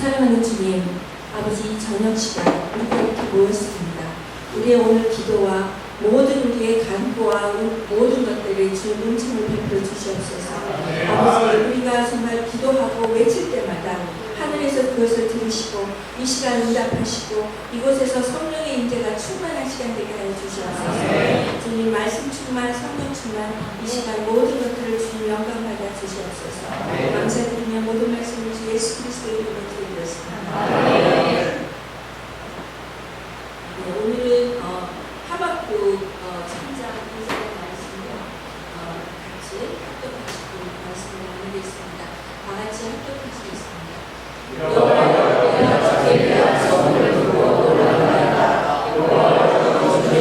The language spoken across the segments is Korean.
사랑하는 주님, 아버지 저녁 시간 우리가 이렇게 모였습니다. 우리의 오늘 기도와 모든 우리의 간구와 모든 것들을 주의 은총을 베풀어 주시옵소서. 아버지, 우리가 정말 기도하고 외칠 때마다 하늘에서 그것을 들으시고 이 시간 응답하시고 이곳에서 성령의 임재가 충만한 시간 되게 하여 주시옵소서. 주님 말씀 충만, 성령 충만, 이 시간 모든 것들을 주님 영광 받아 주시옵소서. 감사드리며 모든 말씀을 주 예수 그리스도의 이름으로 드리겠습니다. 오늘은 하박국 창장 2절 말씀으로 같이 합독하시고 말씀을 나누겠습니다. 다 같이 합독하시겠습니다. 여호와여 주께 앞서 오늘 두고 올라가다 여호와여 주의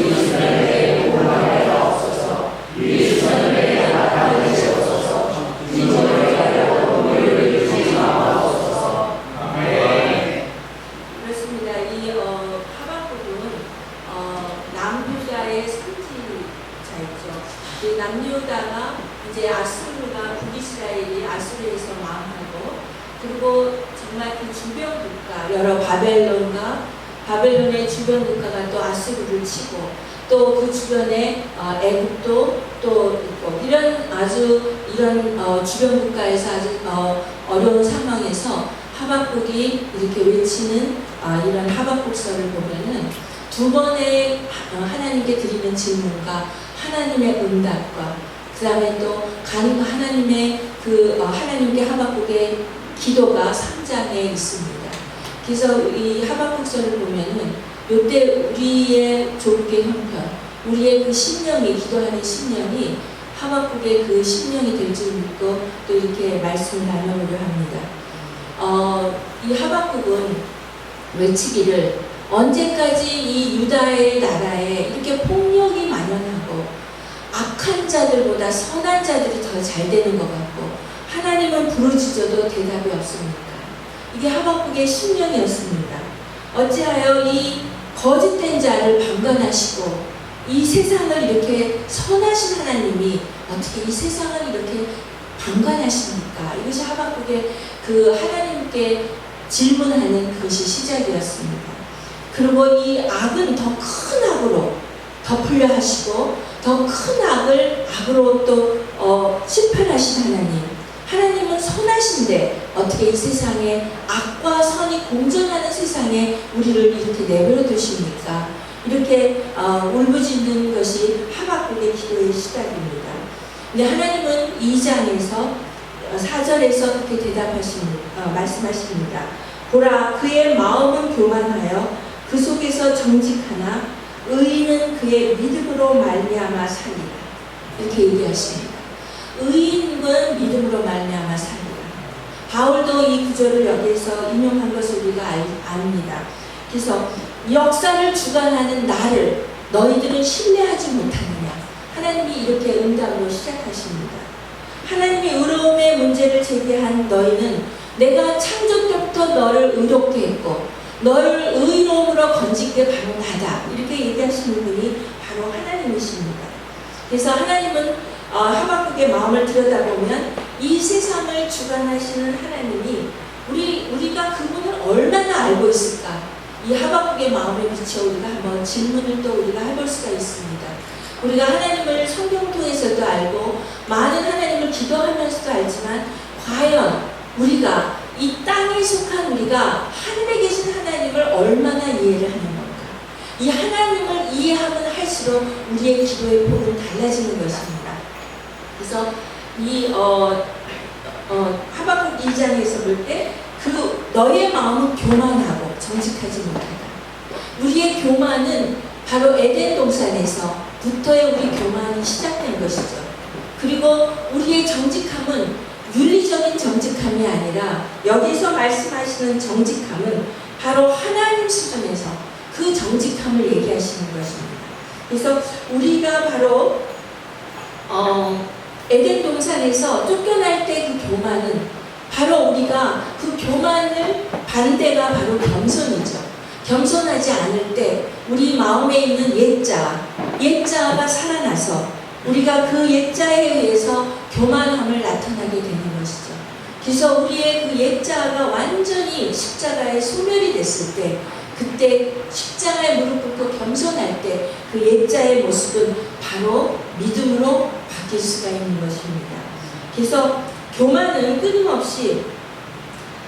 이스라엘에 올라가게 하옵소서. 이 주님의 나타내 주옵소서. 진정을 하여 우리를 이루지 마옵소서. 아멘. 그렇습니다. 이 하박국은 남유다의 선지자였죠. 이 남유다가 이제 아수르가 북이스라엘이 아수르에서 망하고, 그리고 정말 그 주변 국가, 여러 바벨론의 주변 국가가 또 아수르를 치고, 또 그 주변에 애국도 또 있고, 이런 주변 국가에서 아주 어려운 상황에서 하박국이 이렇게 외치는 이런 하박국서를 보면은 두 번의 하나님께 드리는 질문과 하나님의 응답과 그 다음에 또 하나님의 하나님께 하박국의 기도가 3장에 있습니다. 그래서 이 하박국서를 보면은 이때 우리의 조국의 형편, 우리의 그 심령이, 기도하는 심령이 하박국의 그 심령이 될 줄 믿고 또 이렇게 말씀을 나누려고 합니다. 이 하박국은 외치기를 언제까지 이 유다의 나라에 이렇게 폭력이 만연하고 악한 자들보다 선한 자들이 더 잘 되는 것 같고 하나님은 부르짖어도 대답이 없습니까? 이게 하박국의 심령이었습니다. 어찌하여 이 거짓된 자를 방관하시고 이 세상을 이렇게 선하신 하나님이 어떻게 이 세상을 이렇게 방관하십니까? 이것이 하박국의 그 하나님께 질문하는 그것이 시작이었습니다. 그리고 이 악은 더 큰 악으로 덮으려 하시고 더 큰 악으로 또 심판하신 하나님은 선하신데 어떻게 이 세상에 악과 선이 공존하는 세상에 우리를 이렇게 내버려 두십니까? 이렇게 울부짖는 것이 하박국의 기도의 시작입니다. 근데 하나님은 2장에서 4절에서 그렇게 말씀하십니다. 보라, 그의 마음은 교만하여 그 속에서 정직하나 의인은 그의 믿음으로 말미암아 살리라. 이렇게 얘기하십니다. 의인은 믿음으로 말미암아 살리라. 바울도 이 구절을 여기에서 인용한 것을 우리가 압니다. 그래서 역사를 주관하는 나를 너희들은 신뢰하지 못하느냐. 하나님이 이렇게 응답으로 시작하십니다. 하나님이 의로움의 문제를 제기한 너희는 내가 창조 때부터 너를 의롭게 했고 너를 의로움으로 건진 게 바로 나다. 이렇게 얘기하시는 분이 바로 하나님이십니다. 그래서 하나님은 하박국의 마음을 들여다보면 이 세상을 주관하시는 하나님이 우리가 그분을 얼마나 알고 있을까? 이 하박국의 마음에 비춰 우리가 한번 질문을 또 우리가 해볼 수가 있습니다. 우리가 하나님을 성경 통해서도 알고 많은 하나님을 기도하면서도 알지만 과연 우리가 이 땅에 속한 우리가 하늘에 계신 하나님을 얼마나 이해를 하는 건가? 이 하나님을 이해하면 할수록 우리의 기도의 폭은 달라지는 것입니다. 그래서 이 하박국 2장에서 볼 때 너의 마음은 교만하고 정직하지 못하다. 우리의 교만은 바로 에덴 동산에서부터의 우리 교만이 시작된 것이죠. 그리고 우리의 정직함은 윤리적인 정직함이 아니라 여기서 말씀하시는 정직함은 바로 하나님 수준에서 그 정직함을 얘기하시는 것입니다. 그래서 우리가 바로 에덴 동산에서 쫓겨날 때 그 교만은 바로 우리가 그 교만을 반대가 바로 겸손이죠. 겸손하지 않을 때 우리 마음에 있는 옛자가 살아나서 우리가 그 옛자에 의해서 교만함을 나타나게 되는 것이죠. 그래서 우리의 그 옛자가 완전히 십자가에 소멸이 됐을 때, 그때 십자가에 무릎 꿇고 겸손할 때 그 옛자의 모습은 바로 믿음으로 바뀔 수가 있는 것입니다. 그래서 교만은 끊임없이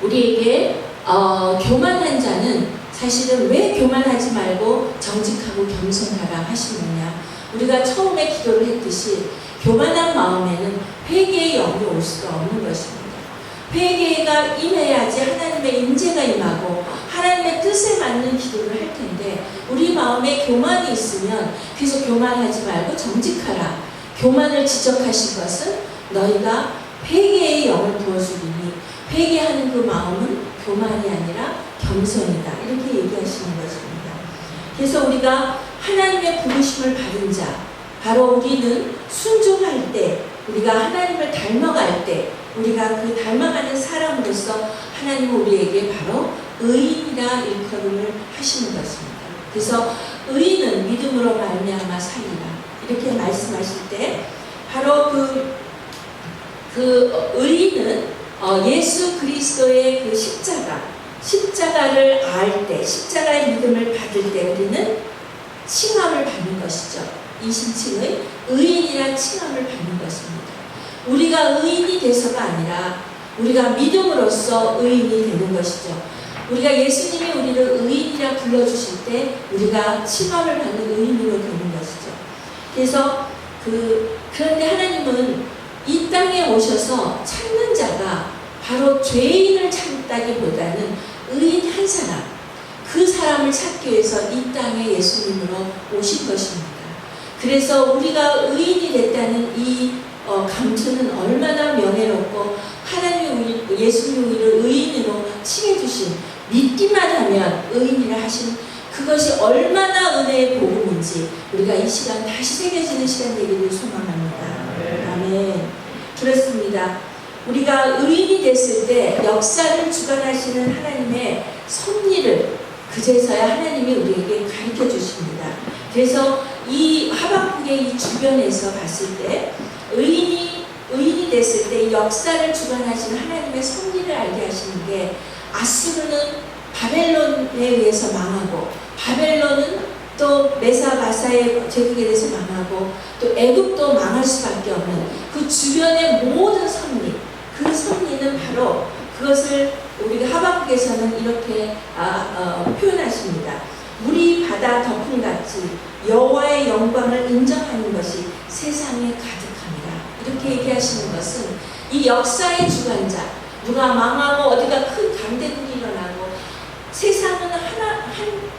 우리에게 교만한 자는 사실은 왜 교만하지 말고 정직하고 겸손하라 하시느냐, 우리가 처음에 기도를 했듯이 교만한 마음에는 회개의 영이 올 수가 없는 것입니다. 회개가 임해야지 하나님의 임재가 임하고 하나님의 뜻에 맞는 기도를 할 텐데, 우리 마음에 교만이 있으면, 그래서 교만하지 말고 정직하라, 교만을 지적하신 것은 너희가 회개의 영을 부어주리니, 회개하는 그 마음은 교만이 아니라 겸손이다, 이렇게 얘기하시는 것입니다. 그래서 우리가 하나님의 부르심을 받은 자, 바로 우리는 순종할 때, 우리가 하나님을 닮아갈 때, 우리가 그 닮아가는 사람으로서 하나님은 우리에게 바로 의인이라 일컬음을 하시는 것입니다. 그래서 의인은 믿음으로 말미암아 살리라, 이렇게 말씀하실 때 바로 그 의인은 예수 그리스도의 그 십자가를 알 때, 십자가의 믿음을 받을 때 우리는 칭함을 받는 것이죠. 이 신칭의 의인이란 칭함을 받는 것입니다. 우리가 의인이 돼서가 아니라 우리가 믿음으로써 의인이 되는 것이죠. 우리가 예수님이 우리를 의인이라 불러주실 때 우리가 칭함을 받는 의인으로 되는 것이죠. 그래서 그런데 하나님은 이 땅에 오셔서 찾는 자가 바로 죄인을 찾다기보다는 의인 한 사람, 그 사람을 찾기 위해서 이 땅에 예수님으로 오신 것입니다. 그래서 우리가 의인이 됐다는 이 감투는 얼마나 명예롭고, 하나님이 예수님이 우리를 의인으로 칭해주신, 믿기만 하면 의인이라 하신 그것이 얼마나 은혜의 복음인지 우리가 이 시간 다시 새겨지는 시간 되기를 소망합니다. 아멘. 그렇습니다. 우리가 의인이 됐을 때 역사를 주관하시는 하나님의 섭리를 그제서야 하나님이 우리에게 가르쳐 주십니다. 그래서 이 하박국의 이 주변에서 봤을 때 의인이 됐을 때 역사를 주관하시는 하나님의 섭리를 알게 하시는 게, 아수르는 바벨론에 의해서 망하고, 바벨론은 또 메사바사의 제국에 대해서 망하고, 또 애굽도 망할 수밖에 없는 그 주변의 모든 섭리, 그 섭리는 바로 그것을 우리가 하박국에서는 이렇게 표현하십니다. 물이 바다 덮음같이 여호와의 영광을 인정하는 것이 세상에 가득합니다. 이렇게 얘기하시는 것은 이 역사의 주관자, 누가 망하고 어디가 큰 강대국이 일어나고 세상은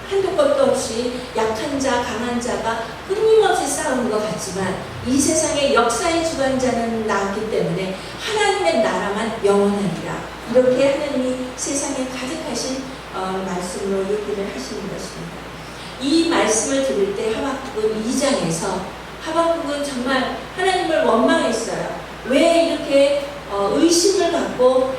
한도 끝도 없이 약한 자, 강한 자가 끊임없이 싸우는 것 같지만 이 세상의 역사의 주관자는 나왔기 때문에 하나님의 나라만 영원하리라, 이렇게 하나님이 세상에 가득하신 말씀으로 얘기를 하시는 것입니다. 이 말씀을 들을 때 하박국은 2장에서 하박국은 정말 하나님을 원망했어요. 왜 이렇게 의심을 갖고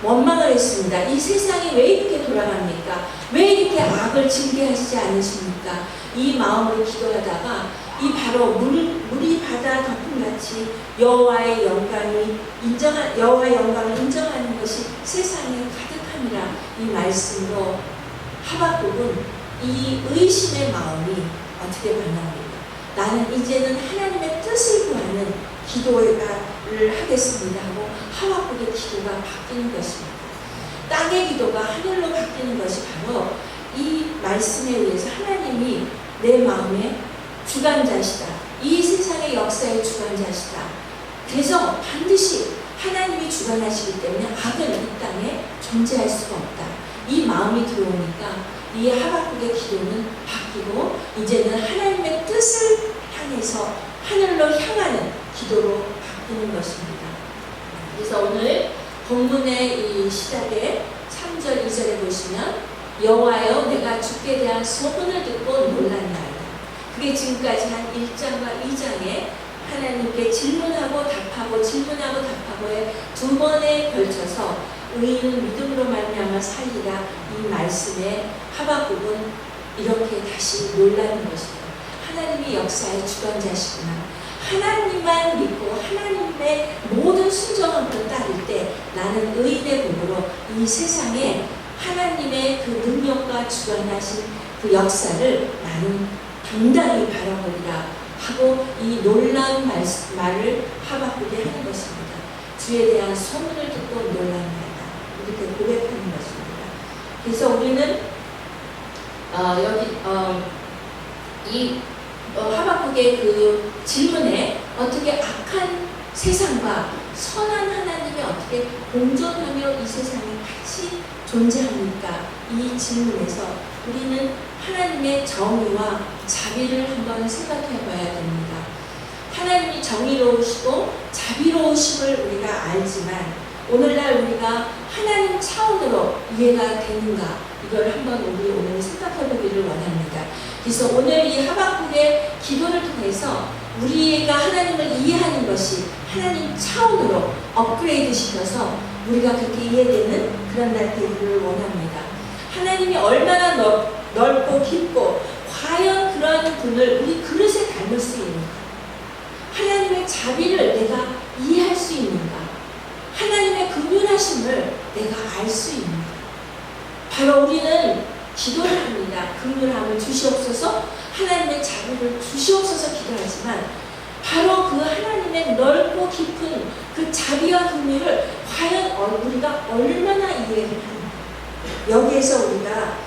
원망을 했습니다. 이 세상이 왜 이렇게 돌아갑니까? 왜 이렇게 악을 징계하시지 않으십니까? 이 마음으로 기도하다가 이 바로 물이 바다 덮음같이 여호와의 영광을 인정하는 것이 세상에 가득함이라, 이 말씀으로 하박국은 이 의심의 마음이 어떻게 변합니까? 나는 이제는 하나님의 뜻을 구하는 기도를 하겠습니다 하고 하박국의 기도가 바뀌는 것입니다. 땅의 기도가 하늘로 바뀌는 것이 바로 이 말씀에 의해서 하나님이 내 마음의 주관자시다, 이 세상의 역사의 주관자시다, 그래서 반드시 하나님이 주관하시기 때문에 악은 이 땅에 존재할 수가 없다, 이 마음이 들어오니까 이 하박국의 기도는 바뀌고 이제는 하나님의 뜻을 향해서 하늘로 향하는 기도로 바뀌는 것입니다. 그래서 오늘 본문의 이 시작에 3절 2절에 보시면 여호와여 내가 주께 대한 소문을 듣고 놀랐나이다. 그게 지금까지 한 1장과 2장에 하나님께 질문하고 답하고의 두 번에 걸쳐서 의인은 믿음으로 말미암아 살리라, 이 말씀에 하박국은 이렇게 다시 놀라는 것입니다. 하나님이 역사의 주관자시구나, 하나님만 믿고 하나님의 모든 순종함을 따를 때 나는 의인의 복으로 이 세상에 하나님의 그 능력과 주관하신 그 역사를 나는 당당히 바라보리라 하고 이 놀라운 말을 하박국이 하는 것입니다. 주에 대한 소문을 듣고 놀랐나이다. 이렇게 고백하는 것입니다. 그래서 우리는 이 하박국의 그 질문에 어떻게 악한 세상과 선한 하나님이 어떻게 공존하며 이 세상에 같이 존재합니까? 이 질문에서 우리는 하나님의 정의와 자비를 한번 생각해 봐야 됩니다. 하나님이 정의로우시고 자비로우심을 우리가 알지만 오늘날 우리가 하나님 차원으로 이해가 되는가, 이걸 한번 우리 오늘 생각해 보기를 원합니다. 그래서 오늘 이 하박국의 기도를 통해서 우리가 하나님을 이해하는 것이 하나님 차원으로 업그레이드 시켜서 우리가 그렇게 이해되는 그런 날 되기를 원합니다. 하나님이 얼마나 넓고 깊고 과연 그런 분을 우리 그릇에 담을 수 있는가? 하나님의 자비를 내가 이해할 수 있는가? 하나님의 긍휼하심을 내가 알 수 있는가? 바로 우리는 기도를 합니다. 긍휼함을 주시옵소서, 하나님의 자비를 주시옵소서 기도하지만 바로 그 하나님의 넓고 깊은 그 자비와 긍휼을 과연 우리가 얼마나 이해를 하는가? 여기에서 우리가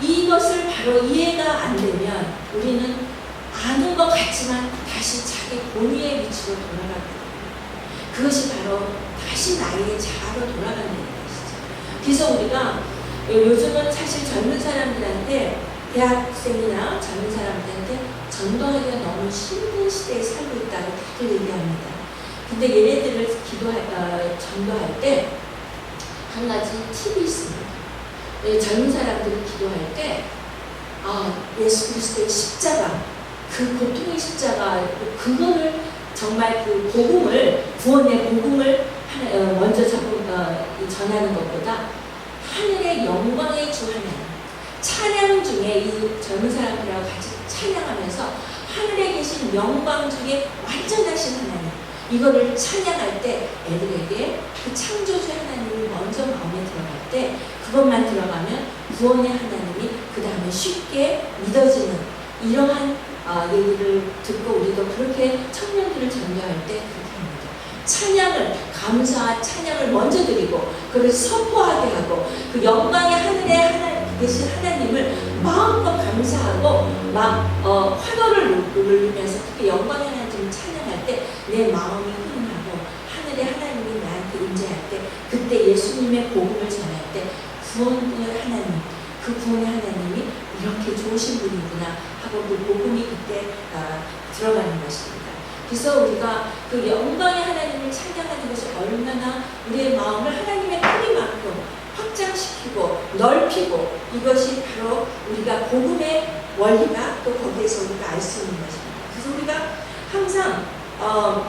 이것을 바로 이해가 안 되면 우리는 아는 것 같지만 다시 자기 본의의 위치로 돌아가게 됩니다. 그것이 바로 다시 나에게 자아로 돌아가는 것이죠. 그래서 우리가 요즘은 사실 젊은 사람들한테, 대학생이나 젊은 사람들한테 전도하기가 너무 힘든 시대에 살고 있다고 다들 얘기합니다. 근데 얘네들을 전도할 때 한 가지 팁이 있습니다. 젊은 사람들이 기도할 때 예수 그리스도의 십자가, 그 고통의 십자가, 그거를 정말 그 복음을, 구원의 복음을 먼저 전하는 것보다 하늘의 영광의 주 하나님, 찬양 중에 이 젊은 사람들하고 같이 찬양하면서 하늘에 계신 영광 중에 완전하신 하나님, 이거를 찬양할 때 애들에게 그 창조주 하나님이 먼저 마음에 들어갈 때, 그것만 들어가면 구원의 하나님이 그 다음에 쉽게 믿어지는 이러한 얘기를 듣고 우리도 그렇게 청년들을 전도할 때 그렇게 합니다. 찬양을, 감사와 찬양을 먼저 드리고 그걸 선포하게 하고 그 영광의 하늘에 계신 하나님을 마음껏 감사하고 환호를 누르면서 특히 영광의 하나님을 찬양할 때 내 마음이 흥하고 하늘의 하나님이 나한테 임재할 때, 그때 예수님의 복음을 전할 때 구원의 하나님, 그 구원의 하나님이 이렇게 좋으신 분이구나 하고 그 복음이 그때 들어가는 것입니다. 그래서 우리가 그 영광의 하나님을 찬양하는 것이 얼마나 우리의 마음을 하나님의 크기만큼 확장시키고 넓히고, 이것이 바로 우리가 복음의 원리가 또 거기에서 우리가 알 수 있는 것입니다. 그래서 우리가 항상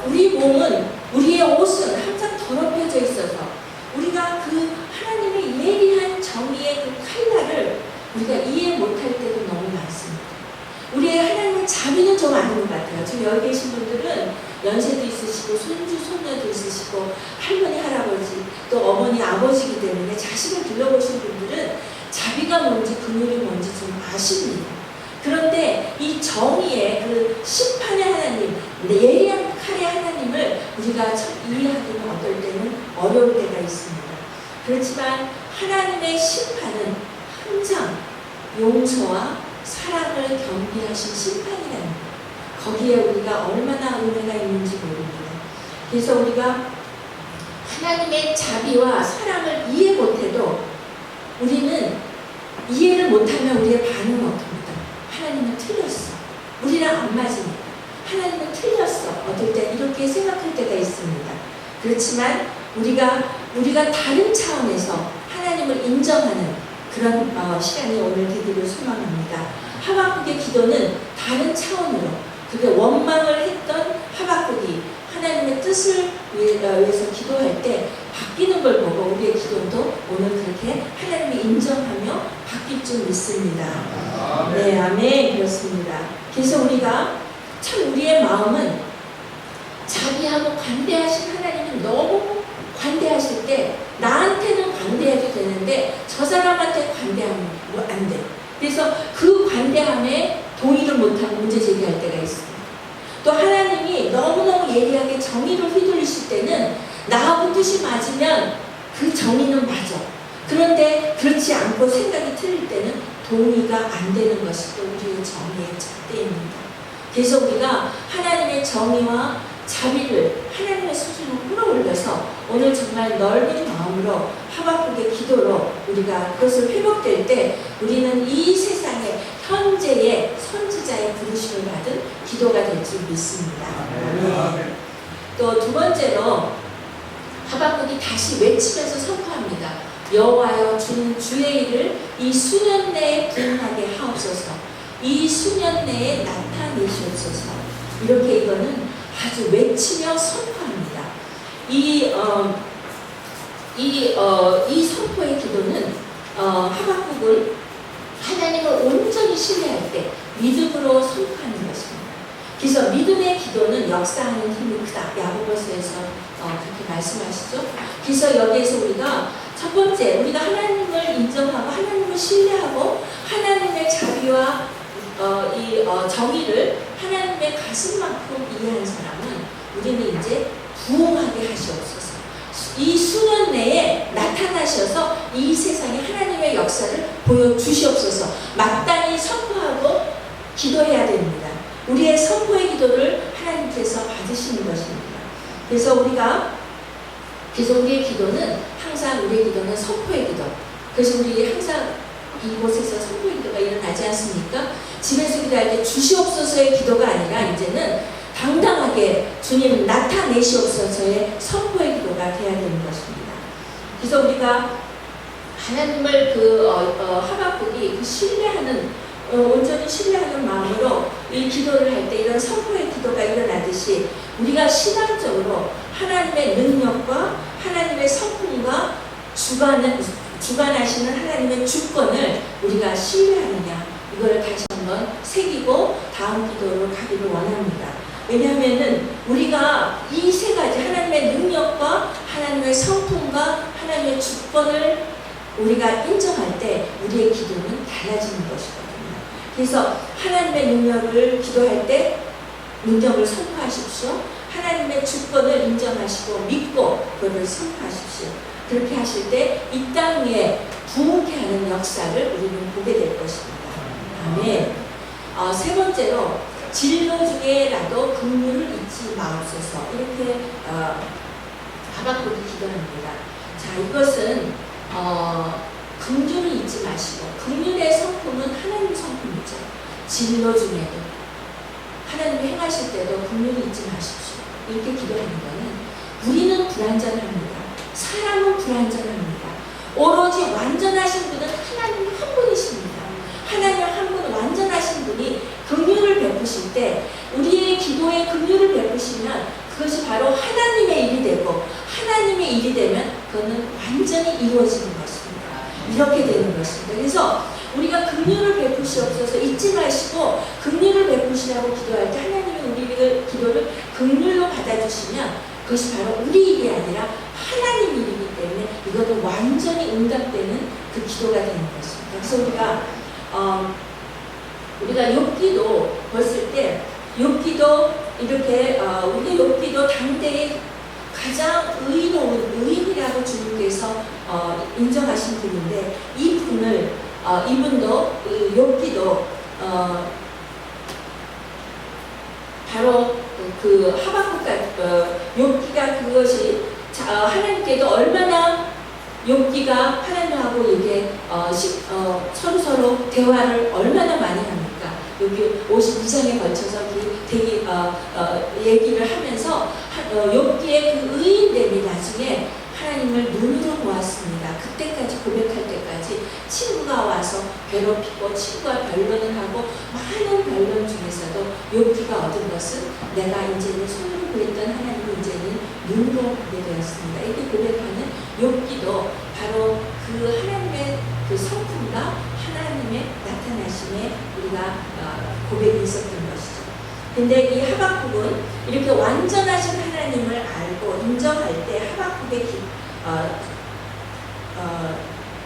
우리 몸은, 우리의 옷은 항상 더럽혀져 있어서 우리가 그 하나님의 예리한 정의의 그 칼날을 우리가 이해 못할 때도 너무 많습니다. 우리의 하나님의 자비는 좀 아는 것 같아요. 지금 여기 계신 분들은 연세도 있으시고 손주, 손녀도 있으시고 할머니, 할아버지, 또 어머니, 아버지이기 때문에 자식을 둘러보신 분들은 자비가 뭔지 긍휼이 뭔지 좀 아십니다. 그런데 이 정의의 그 심판의 하나님, 예리한 칼의 하나님을 우리가 이해하기는 어떨 때는 어려울 때가 있습니다. 그렇지만 하나님의 심판은 항상 용서와 사랑을 겸비하신 심판이라는 것, 거기에 우리가 얼마나 은혜가 있는지 모릅니다. 그래서 우리가 하나님의 자비와 사랑을 이해 못해도 우리는 이해를 못하면 우리의 반응은 어떻습니까? 하나님은 틀렸어. 우리랑 안 맞으니까. 하나님은 틀렸어. 어떨 때 이렇게 생각할 때가 있습니다. 그렇지만 우리가 다른 차원에서 하나님을 인정하는 그런 시간이 오늘 되기를 소망합니다. 하박국의 기도는 다른 차원으로, 그게 원망을 했던 하박국이 하나님의 뜻을 위해서 기도할 때 바뀌는 걸 보고 우리의 기도도 오늘 그렇게 하나님이 인정하며 바뀔 줄 믿습니다. 네, 아멘. 그렇습니다. 그래서 우리가 참 우리의 마음은 자비하고 관대하신 하나님은 너무 관대하실 때 나한테는 관대해도 되는데 저 사람한테 관대하면 안 돼. 그래서 그 관대함에 동의를 못하고 문제 제기할 때가 있습니다. 또 하나님이 너무너무 예리하게 정의를 휘둘리실 때는 나하고 뜻이 맞으면 그 정의는 맞아. 그런데 그렇지 않고 생각이 틀릴 때는 동의가 안 되는 것이 또 우리의 정의의 잣대입니다. 그래서 우리가 하나님의 정의와 자비를 하나님의 수준으로 끌어올려서 오늘 정말 넓은 마음으로 하박국의 기도로 우리가 그것을 회복될 때 우리는 이 세상의 현재의 선지자의 부르심을 받은 기도가 될 줄 믿습니다. 네. 또 두 번째로 하박국이 다시 외치면서 선포합니다. 여호와여 주는 주의 일을 이 수년 내에 부응하게 하옵소서. 이 수년 내에 나타내시옵소서. 이렇게 이거는 아주 외치며 선포합니다. 이 선포의 기도는 하박국을 하나님을 온전히 신뢰할 때 믿음으로 선포하는 것입니다. 그래서 믿음의 기도는 역사하는 힘이 크다. 야고보서에서 그렇게 말씀하시죠. 그래서 여기에서 우리가 첫 번째, 우리가 하나님을 인정하고 하나님을 신뢰하고 하나님의 자비와 정의를 하나님의 가슴만큼 이해하는 사람은 우리는 이제 부응하게 하시옵소서. 이 수년 내에 나타나셔서 이 세상에 하나님의 역사를 보여주시옵소서. 마땅히 선포하고 기도해야 됩니다. 우리의 선포의 기도를 하나님께서 받으시는 것입니다. 그래서 우리의 기도는 항상 우리의 기도는 선포의 기도. 그래서 우리 항상 이곳에서 선포의 기도가 일어나지 않습니까? 집에서 기도할 때 주시옵소서의 기도가 아니라 이제는 당당하게 주님 나타내시옵소서의 선포의 기도가 되어야 되는 것입니다. 그래서 우리가 하나님을 하박국이 신뢰하는 온전히 신뢰하는 마음으로 이 기도를 할 때 이런 선포의 기도가 일어나듯이 우리가 신앙적으로 하나님의 능력과 하나님의 성품과 주관하시는 하나님의 주권을 우리가 신뢰하느냐, 이거를 다시 한번 새기고 다음 기도로 가기를 원합니다. 왜냐하면은 우리가 이 세 가지 하나님의 능력과 하나님의 성품과 하나님의 주권을 우리가 인정할 때 우리의 기도는 달라지는 것이거든요. 그래서 하나님의 능력을 기도할 때 능력을 선포하십시오. 하나님의 주권을 인정하시고 믿고 그것을 선포하십시오. 그렇게 하실 때 이 땅 위에 부흥케 하는 역사를 우리는 보게 될 것입니다. 아멘. 세 번째로 진로 중에라도 긍휼을 잊지 마옵소서. 이렇게 하박국이 기도합니다. 자, 이것은 긍휼을 잊지 마시고, 긍휼의 성품은 하나님 성품이죠. 진로 중에도 하나님이 행하실 때도 긍휼을 잊지 마십시오. 이렇게 기도하는 것은 우리는 불완전합니다. 사람은 불완전합니다. 오로지 완전하신 분은 하나님 한 분이십니다. 하나님 한 분 완전하신 분이 긍휼을 베푸실 때 우리의 기도에 긍휼을 베푸시면 그것이 바로 하나님의 일이 되고, 하나님의 일이 되면 그거는 완전히 이루어지는 것입니다. 이렇게 되는 것입니다. 그래서 우리가 긍휼을 베푸시옵소서 잊지 마시고 긍휼을 베푸시라고 기도할 때 하나님이 우리의 기도를 긍휼로 받아주시면 그것이 바로 우리 일이 아니라 하나님 일이기 때문에 이것은 완전히 응답되는 그 기도가 되는 것입니다. 그래서 우리가 욥기도 봤을 때 욥기도 이렇게 우리가 욥기도 당대의 가장 의로운 의인이라고 주님께서 인정하신 분인데 이분도 욥기도 바로 그 하박국과 욥기가 그것이 하나님께도 얼마나 욥기가 하나님하고 이게 서로 대화를 얼마나 많이 합니까? 여기 52장에 걸쳐서 되게 얘기를 하면서 욥기의 그 의인됨이 나중에 하나님을 눈으로 보았습니다. 그때까지 고백할 때까지 친구가 와서 괴롭히고 친구와 변론을 하고 많은 변론 중에서도 욥기가 얻은 것은 내가 이제는 손으로 구했던 하나님을 이제는 눈으로 보게 되었습니다. 이렇게 고백하는 욥기도 바로 그 하나님의 그 성품과 하나님의 나타나심에 우리가 고백이 있었던 것이죠. 근데 이 하박국은 이렇게 완전하신 하나님을 알고 인정할 때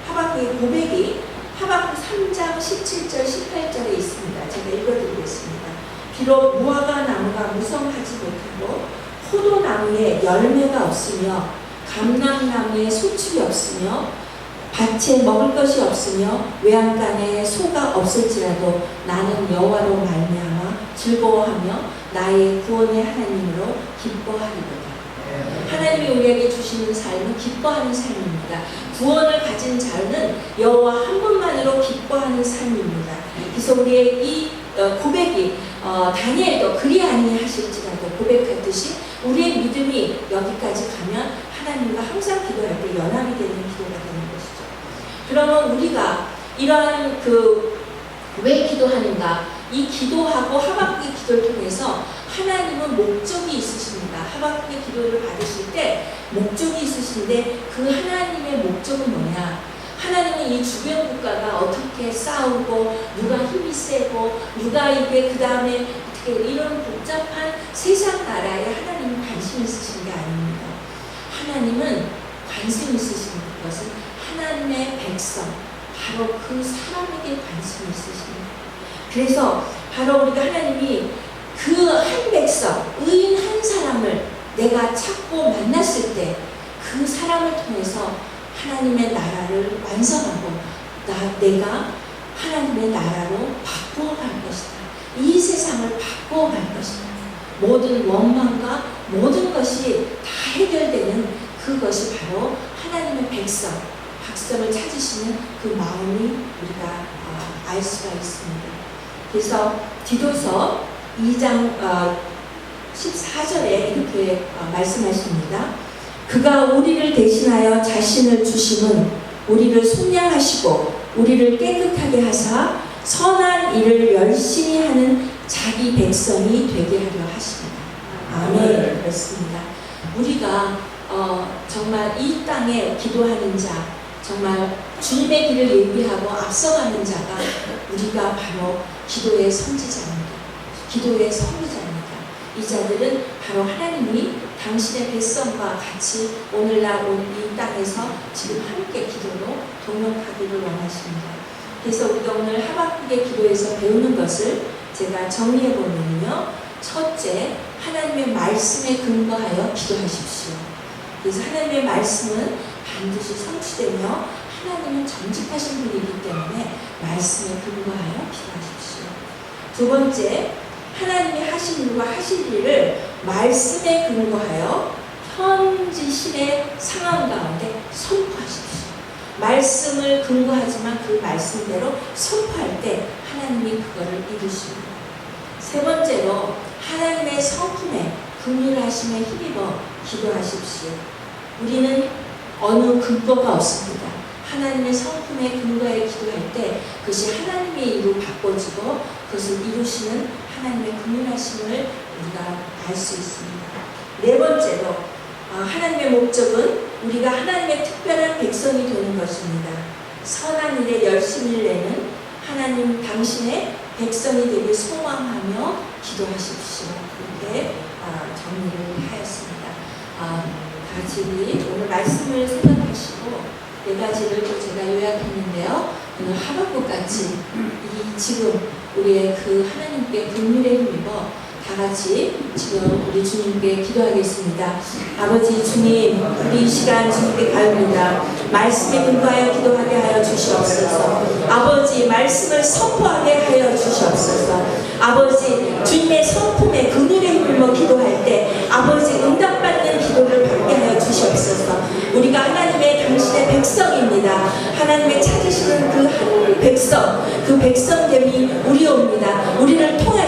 하박국의 고백이 하박국 3장 17절 18절에 있습니다. 제가 읽어드리겠습니다. 비록 무화과 나무가 무성하지 못하고 포도나무에 열매가 없으며 감람나무에 소출이 없으며 밭에 먹을 것이 없으며 외양간에 소가 없을지라도 나는 여호와로 말미암아 즐거워하며 나의 구원의 하나님으로 기뻐하리로다. 하나님이 우리에게 주시는 삶은 기뻐하는 삶입니다. 구원을 가진 자는 여호와 한 분만으로 기뻐하는 삶입니다. 그래서 우리의 이 고백이 다니엘도 그리 아니하실지라도 고백했듯이 우리의 믿음이 여기까지 가면 하나님과 항상 기도할 때 연합이 되는 기도가 되는 것이죠. 그러면 우리가 이러한 왜 기도하는가? 이 기도하고 하박국의 기도를 통해서 하나님은 목적이 있으십니다. 하박국의 기도를 받으실 때 목적이 있으신데 그 하나님의 목적은 뭐냐? 하나님은 이 주변 국가가 어떻게 싸우고 누가 힘이 세고 누가 이게 그 다음에 어떻게 이런 복잡한 세상 나라에 하나님은 관심 있으신 게 아닙니다. 하나님은 관심 있으신 것은 하나님의 백성, 바로 그 사람에게 관심이 있으십니다. 그래서 바로 우리가 하나님이 그 한 백성, 의인 한 사람을 내가 찾고 만났을 때 그 사람을 통해서 하나님의 나라를 완성하고 내가 하나님의 나라로 바꾸어갈 것이다. 이 세상을 바꾸어갈 것이다. 모든 원망과 모든 것이 다 해결되는 그것이 바로 하나님의 백성을 찾으시는 그 마음이 우리가 알 수가 있습니다. 그래서 디도서 2장 14절에 이렇게 말씀하십니다. 그가 우리를 대신하여 자신을 주심은 우리를 속량하시고 우리를 깨끗하게 하사 선한 일을 열심히 하는 자기 백성이 되게 하려 하십니다. 아멘. 그렇습니다. 우리가 정말 이 땅에 기도하는 자, 정말 주님의 길을 예비하고 앞서가는 자가 우리가 바로 기도의 선지자입니다. 기도의 선지자입니다. 이 자들은 바로 하나님이 당신의 백성과 같이 오늘날 이 땅에서 지금 함께 기도로 동역하기를 원하십니다. 그래서 우리가 오늘 하박국의 기도에서 배우는 것을 제가 정리해 보면요. 첫째, 하나님의 말씀에 근거하여 기도하십시오. 그래서 하나님의 말씀은 반드시 성취되며 하나님은 정직하신 분이기 때문에 말씀에 근거하여 기도하십시오. 두 번째, 하나님이 하신 일과 하실 일을 말씀에 근거하여 현지실의 상황 가운데 선포하십시오. 말씀을 근거하지만 그 말씀대로 선포할 때 하나님이 그거를 이루십니다. 세 번째로 하나님의 성품에 긍휼하심에 힘입어 기도하십시오. 우리는 어느 근거가 없습니다. 하나님의 성품에 근거해 기도할 때 그것이 하나님의 일로 바꿔지고 그것을 이루시는 하나님의 긍휼하심을 우리가 알 수 있습니다. 네 번째로 하나님의 목적은 우리가 하나님의 특별한 백성이 되는 것입니다. 선한 일에 열심히 내는 하나님 당신의 백성이 되길 소망하며 기도하십시오. 이렇게 정리를 하였습니다. 같이 오늘 말씀을 생각하시고 네 가지를 또 제가 요약했는데요. 오늘 하박국같이 지금 우리의 그 하나님께 긍휼에 힘입어 다 같이 지금 우리 주님께 기도하겠습니다. 아버지 주님, 우리 이 시간 주님께 가옵니다. 말씀에 근거하여 기도하게 하여 주시옵소서. 아버지 말씀을 선포하게 하여 주시옵소서. 아버지 주님의 성품에 긍휼에 힘입어 기도할 때 아버지 응답받는 기도를 받게 하여 주시옵소서. 우리가 하나님의 당신의 백성입니다. 하나님의 찾으시는 그 백성됨이 우리옵니다. 우리를 통하시